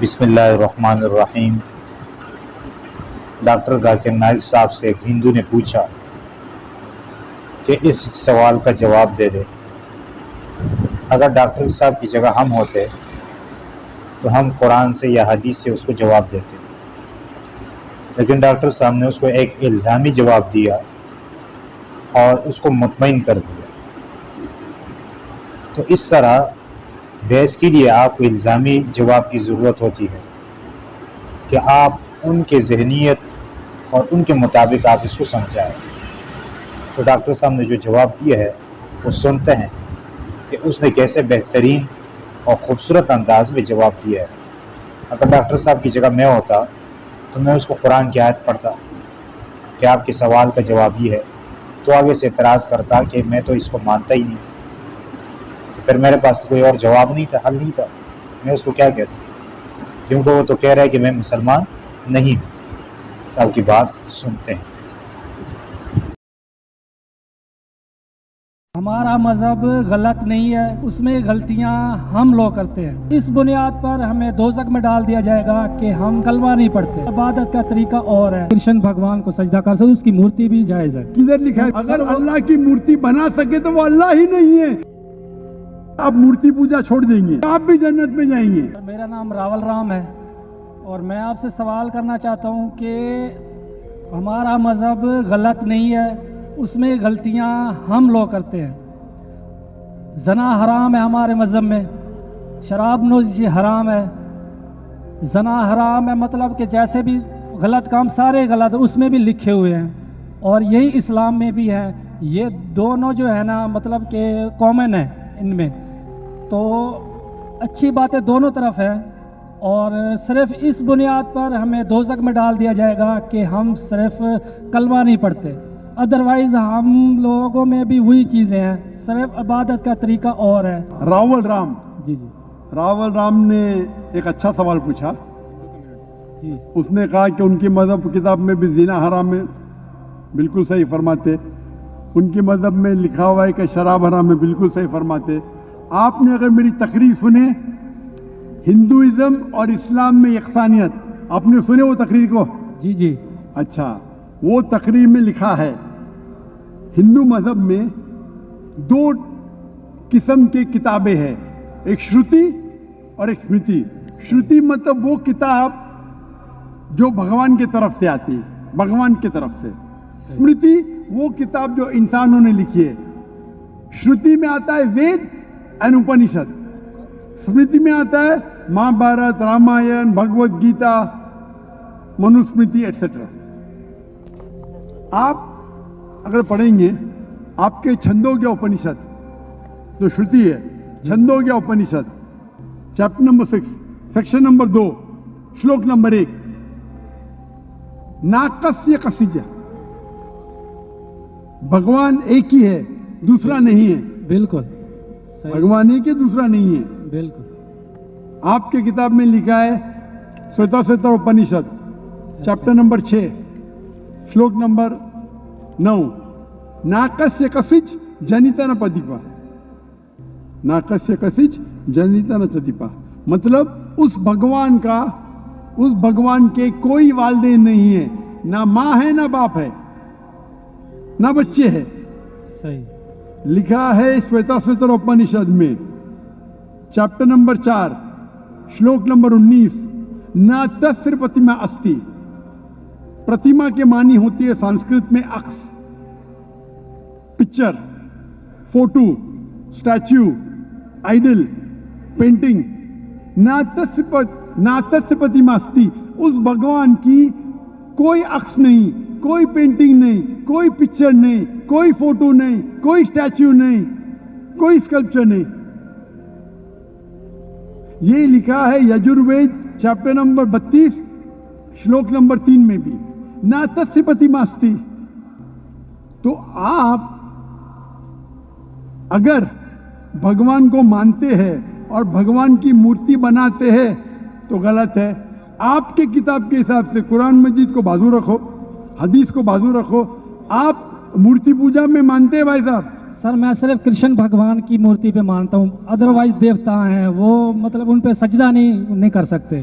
بسم اللہ الرحمن الرحیم۔ ڈاکٹر ذاکر نائک صاحب سے ایک ہندو نے پوچھا کہ اس سوال کا جواب دے دے۔ اگر ڈاکٹر صاحب کی جگہ ہم ہوتے تو ہم قرآن سے یا حدیث سے اس کو جواب دیتے، لیکن ڈاکٹر صاحب نے اس کو ایک الزامی جواب دیا اور اس کو مطمئن کر دیا۔ تو اس طرح بحث کے لیے آپ کو الزامی جواب کی ضرورت ہوتی ہے کہ آپ ان کے ذہنیت اور ان کے مطابق آپ اس کو سمجھائیں۔ تو ڈاکٹر صاحب نے جو جواب دیا ہے وہ سنتے ہیں کہ اس نے کیسے بہترین اور خوبصورت انداز میں جواب دیا ہے۔ اگر ڈاکٹر صاحب کی جگہ میں ہوتا تو میں اس کو قرآن کی آیت پڑھتا کہ آپ کے سوال کا جواب یہ ہے، تو آگے سے اعتراض کرتا کہ میں تو اس کو مانتا ہی نہیں، پھر میرے پاس کوئی اور جواب نہیں تھا، حل نہیں تھا، میں اس کو کیا کہتا، کیونکہ وہ تو کہہ رہا ہے کہ میں مسلمان نہیں ہوں۔ صاحب کی بات سنتے ہیں۔ ہمارا مذہب غلط نہیں ہے، اس میں غلطیاں ہم لوگ کرتے ہیں، اس بنیاد پر ہمیں دوزخ میں ڈال دیا جائے گا کہ ہم کلمہ نہیں پڑھتے۔ عبادت کا طریقہ اور ہے، کرشن بھگوان کو سجدہ کر سکتے، اس کی مورتی بھی جائز ہے۔ کدھر لکھا ہے اگر اللہ کی مورتی بنا سکے تو وہ اللہ ہی نہیں ہے؟ آپ مورتی پوجا چھوڑ دیں گے، آپ بھی جنت میں جائیں گے۔ میرا نام راول رام ہے اور میں آپ سے سوال کرنا چاہتا ہوں کہ ہمارا مذہب غلط نہیں ہے، اس میں غلطیاں ہم لوگ کرتے ہیں۔ زنا حرام ہے ہمارے مذہب میں، شراب نوشی حرام ہے، زنا حرام ہے، مطلب کہ جیسے بھی غلط کام سارے غلط اس میں بھی لکھے ہوئے ہیں، اور یہی اسلام میں بھی ہے۔ یہ دونوں جو ہے نا مطلب کہ کامن ہے ان میں، تو اچھی باتیں دونوں طرف ہیں، اور صرف اس بنیاد پر ہمیں دوزخ میں ڈال دیا جائے گا کہ ہم صرف کلمہ نہیں پڑھتے۔ ادروائز ہم لوگوں میں بھی وہی چیزیں ہیں، صرف عبادت کا طریقہ اور ہے۔ راول رام جی راول رام نے ایک اچھا سوال پوچھا۔ جی اس نے کہا کہ ان کی مذہب کتاب میں بھی زنا حرام ہے، بالکل صحیح فرماتے۔ ان کی مذہب میں لکھا ہوا ہے کہ شراب حرام ہے، بالکل صحیح فرماتے۔ آپ نے اگر میری تقریر سنے ہندوازم اور اسلام میں یکسانیت، آپ نے سنے وہ تقریر کو؟ جی جی اچھا، وہ تقریر میں لکھا ہے ہندو مذہب میں دو قسم کی کتابیں ہیں، ایک شروتی اور ایک اسمرتی۔ شروتی مطلب وہ کتاب جو بھگوان کی طرف سے آتی، بھگوان کی طرف سے۔ اسمرتی وہ کتاب جو انسانوں نے لکھی ہے۔ شروتی میں آتا ہے وید اینڈ اپنشد، اسمرتی میں آتا ہے مہا بھارت، رامائن، بھگوت گیتا، منوسمرتی ایٹسٹرا۔ آپ اگر پڑھیں گے آپ کے چھندوگیہ اپنشد جو شروتی ہے، Chhandogya Upanishad chapter number 6 section number 2 شلوک نمبر 1، ناکسیہ کسیجہ، بھگوان ایک ہی ہے، دوسرا نہیں ہے۔ بالکل صحیح، بھگوان ایک ہے، دوسرا نہیں ہے۔ بالکل آپ کے کتاب میں لکھا ہے Savita Upanishad chapter number 6 شلوک number 9، ناکسیہ کسج جنیتا ن پدیپا، ناکسیہ کسج جنیتا ن چدیپا، مطلب اس بھگوان کا، اس بھگوان کے کوئی والدین نہیں ہے، نہ ماں ہے نہ باپ ہے نہ بچے ہے۔ صحیح، لکھا ہے سویتا اپنشد میں چیپٹر نمبر 4 شلوک نمبر 19، نہ تسر پرتیما استی، پرتیما کے معنی ہوتی ہے سنسکرت میں عکس، picture, photo, statue, idol, painting. نہ تسر پرتیما استی، اس بھگوان کی کوئی عکس نہیں، کوئی پینٹنگ نہیں، کوئی پکچر نہیں، کوئی فوٹو نہیں، کوئی اسٹیچو نہیں، کوئی اسکلپچر نہیں۔ یہ لکھا ہے یجروید چیپٹر نمبر 32 شلوک نمبر 3 میں بھی، نہ تسر پرتیما استی۔ تو آپ اگر بھگوان کو مانتے ہیں اور بھگوان کی مورتی بناتے ہیں تو غلط ہے۔ آپ کے کتاب کے حساب سے قرآن مجید کو بازو رکھو، حدیث کو بازو رکھو۔ آپ مورتی پوجا میں مانتے ہیں بھائی صاحب؟ سر میں صرف کرشن بھگوان کی مورتی پہ مانتا ہوں، ادروائز دیوتا ہیں وہ مطلب ان پہ سجدہ نہیں کر سکتے۔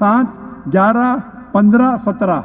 7, 11, 15, 17,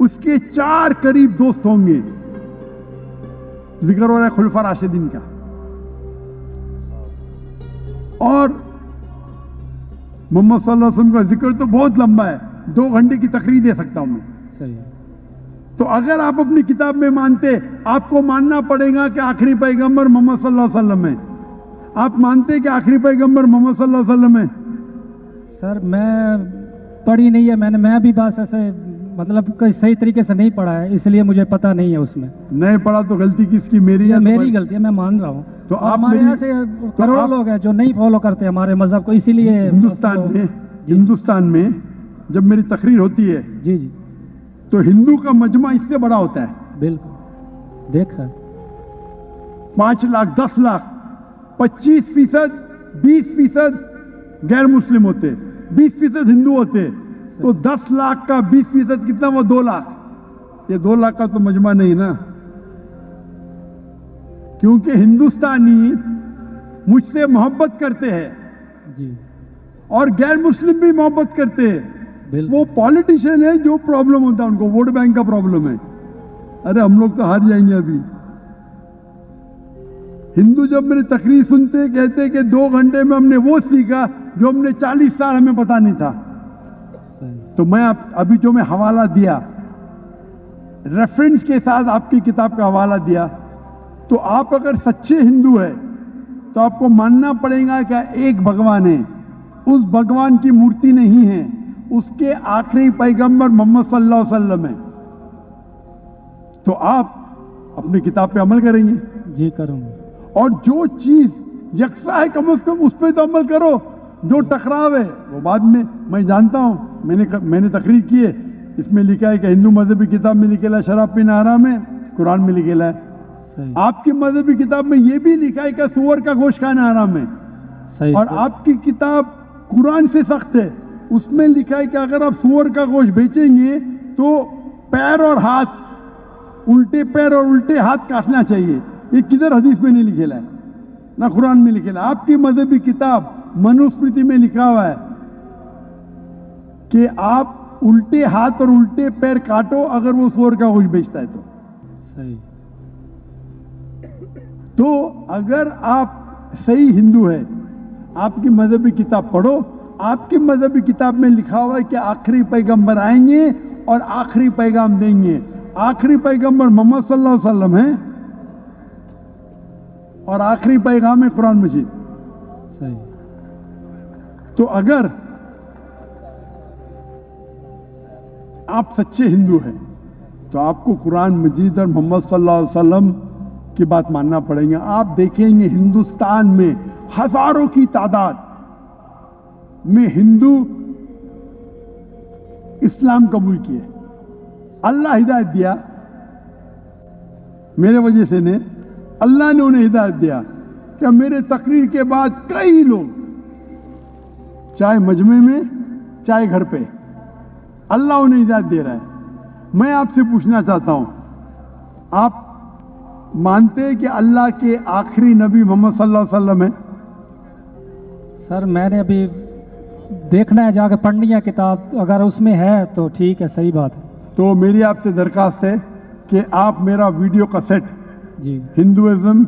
اس کے 4 قریب دوست ہوں گے. ذکر ہو رہا ہے خلفاء راشدین کا. اور محمد صلی اللہ علیہ وسلم کا ذکر تو بہت لمبا ہے, 2 گھنٹے کی تقریر دے سکتا ہوں میں. صحیح. تو اگر آپ اپنی کتاب میں مانتے, آپ کو ماننا پڑے گا کہ آخری پیغمبر محمد صلی اللہ علیہ وسلم ہے. آپ مانتے کہ آخری پیغمبر محمد صلی اللہ علیہ وسلم ہے؟ سر میں پڑھی نہیں ہے, میں بھی بس ایسے مطلب کوئی صحیح طریقے سے نہیں پڑھا ہے, اس لیے مجھے پتہ نہیں ہے اس میں. نہیں پڑھا تو غلطی کس کی, میری ہے؟ میری غلطی ہے, میں مان رہا ہوں. تو اور آپ ہمارے میری- یہاں سے کروڑوں لوگ ہیں جو نہیں فالو کرتے ہمارے مذہب کو, اسی لیے ہندوستان میں جب میری تقریر ہوتی ہے جی جی تو ہندو کا مجمع اس سے بڑا ہوتا ہے. بالکل دیکھا. 5 لاکھ 10 لاکھ 25% 20% غیر مسلم ہوتے, 20% ہندو ہوتے, تو 10 لاکھ کا 20% کتنا, وہ 2 لاکھ. یہ 2 لاکھ کا تو مجمع نہیں نا, کیونکہ ہندوستانی مجھ سے محبت کرتے ہیں جی اور غیر مسلم بھی محبت کرتے ہیں. بالکل. وہ پالیٹیشین ہے, جو پرابلم ہوتا ہے ان کو ووٹ بینک کا پرابلم ہے. ارے ہم لوگ تو ہار جائیں گے ابھی. ہندو جب میری تقریر سنتے کہتے کہ 2 گھنٹے میں ہم نے وہ سیکھا جو ہم نے 40 سال ہمیں پتا نہیں تھا. تو میں ابھی جو میں حوالہ دیا, ریفرنس کے ساتھ آپ کی کتاب کا حوالہ دیا, تو آپ اگر سچے ہندو ہیں تو آپ کو ماننا پڑے گا کہ ایک بھگوان ہے. اس بھگوان کی مورتی نہیں ہے, اس کے آخری پیغمبر محمد صلی اللہ علیہ وسلم ہے. تو آپ اپنی کتاب پہ عمل کریں گے. جی کروں گا. اور جو چیز یکساں ہے کم از کم اس پہ تو عمل کرو. جو ٹکراؤ ہے وہ بعد میں جانتا ہوں, میں نے تقریر کی ہے, اس میں لکھا ہے کہ ہندو مذہبی کتاب میں لکھا ہے شراب پینا حرام ہے, قرآن میں لکھا ہے. صحیح. آپ کی مذہبی کتاب میں یہ بھی لکھا ہے کہ سور کا گوشت کھانا حرام ہے. صحیح. اور آپ کی کتاب قرآن سے سخت ہے, اس میں لکھا ہے کہ اگر آپ سور کا گوشت بیچیں گے تو پیر اور ہاتھ, الٹے پیر اور الٹے ہاتھ کاٹنا چاہیے. یہ کدھر حدیث میں نہیں لکھا ہے, نہ قرآن میں لکھا ہے. آپ کی مذہبی کتاب منوسمرتی میں لکھا ہوا ہے کہ آپ الٹے ہاتھ اور الٹے پیر کاٹو اگر وہ سور کا گوشت بیچتا ہے تو. صحیح. تو اگر آپ صحیح ہندو ہے, آپ کی مذہبی کتاب پڑھو. آپ کی مذہبی کتاب میں لکھا ہوا ہے کہ آخری پیغمبر آئیں گے اور آخری پیغام دیں گے. آخری پیغمبر محمد صلی اللہ علیہ وسلم ہیں اور آخری پیغام ہے قرآن مجید. صحیح. تو اگر آپ سچے ہندو ہیں تو آپ کو قرآن مجید اور محمد صلی اللہ علیہ وسلم کی بات ماننا پڑیں گے. آپ دیکھیں گے ہندوستان میں ہزاروں کی تعداد میں ہندو اسلام قبول کیے. اللہ ہدایت دیا, میرے وجہ سے نے اللہ نے انہیں ہدایت دیا کہ میرے تقریر کے بعد کئی لوگ, چاہے مجمع میں چاہے گھر پہ, اللہ انہیں ہدایت دے رہا ہے. میں آپ سے پوچھنا چاہتا ہوں, آپ مانتے ہیں کہ اللہ کے آخری نبی محمد صلی اللہ علیہ وسلم ہیں؟ سر میں نے ابھی دیکھنا ہے, جا کے پڑھنی ہے کتاب, اگر اس میں ہے تو ٹھیک ہے, صحیح بات ہے. تو میری آپ سے درخواست ہے کہ آپ میرا ویڈیو کا سیٹ جی ہندوازم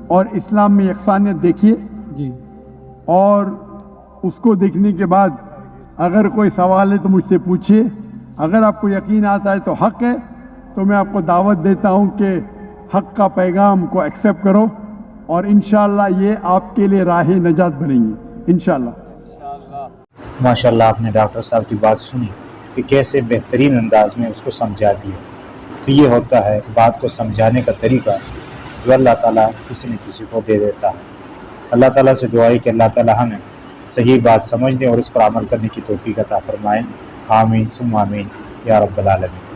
اور اسلام میں یکسانیت دیکھیے, جی اور اس کو دیکھنے کے بعد اگر کوئی سوال ہے تو مجھ سے پوچھیے. اگر آپ کو یقین آتا ہے تو حق ہے, تو میں آپ کو دعوت دیتا ہوں کہ حق کا پیغام کو ایکسیپٹ کرو, اور انشاءاللہ یہ آپ کے لیے راہ نجات بنیں گی انشاءاللہ. ماشاءاللہ آپ نے ڈاکٹر صاحب کی بات سنی کہ کیسے بہترین انداز میں اس کو سمجھا دیا. تو یہ ہوتا ہے بات کو سمجھانے کا طریقہ جو اللہ تعالیٰ کسی نہ کسی کو دے دیتا ہے. اللہ تعالیٰ سے دعا ہے کہ اللہ تعالیٰ ہمیں صحیح بات سمجھنے اور اس پر عمل کرنے کی توفیق عطا فرمائیں. آمین ثم آمین یا رب العالمین.